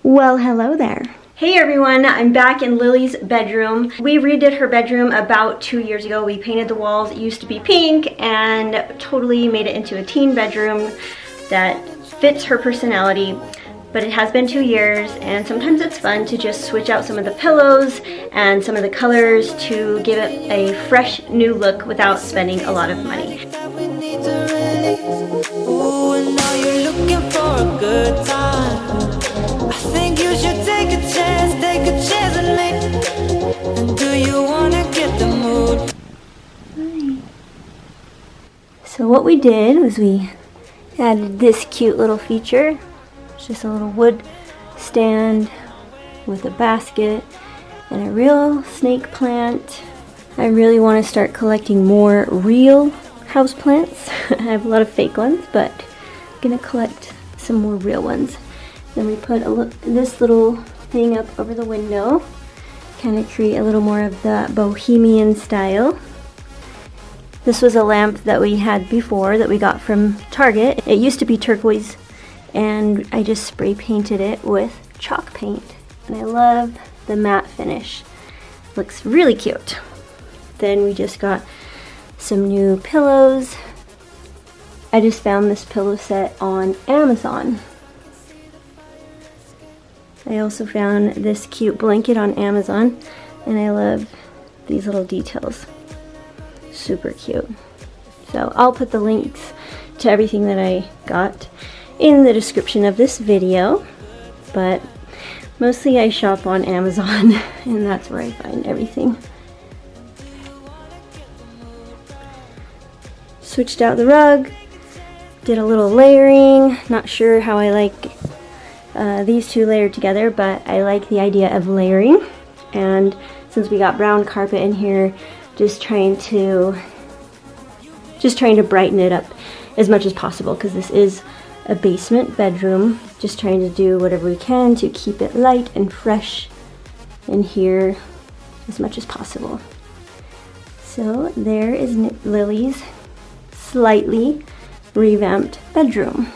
Well, hello there. Hey everyone, I'm back in Lily's bedroom. We redid her bedroom about 2 years ago. We painted the walls. It used to be pink and totally made it into a teen bedroom that fits her personality. But it has been 2 years, and sometimes it's fun to just switch out some of the pillows and some of the colors to give it a fresh new look without spending a lot of money. Ooh, and now you're looking for a good time. I think you should take a chance with me. And do you wanna get the mood? Hi. So what we did was we added this cute little feature. It's just a little wood stand with a basket and a real snake plant. I really want to start collecting more real houseplants. I have a lot of fake ones, but I'm gonna collect some more real ones. Then we put this little thing up over the window, kind of create a little more of the bohemian style. This was a lamp that we had before that we got from Target. It used to be turquoise, and I just spray painted it with chalk paint. And I love the matte finish. Looks really cute. Then we just got some new pillows. I just found this pillow set on Amazon. I also found this cute blanket on Amazon, and I love these little details. Super cute. So I'll put the links to everything that I got in the description of this video, but mostly I shop on Amazon and that's where I find everything. Switched out the rug, did a little layering. Not sure how I like these two layered together, but I like the idea of layering. And since we got brown carpet in here, just trying to brighten it up as much as possible, because this is a basement bedroom. Just trying to do whatever we can to keep it light and fresh in here as much as possible. So there is Lily's slightly revamped bedroom.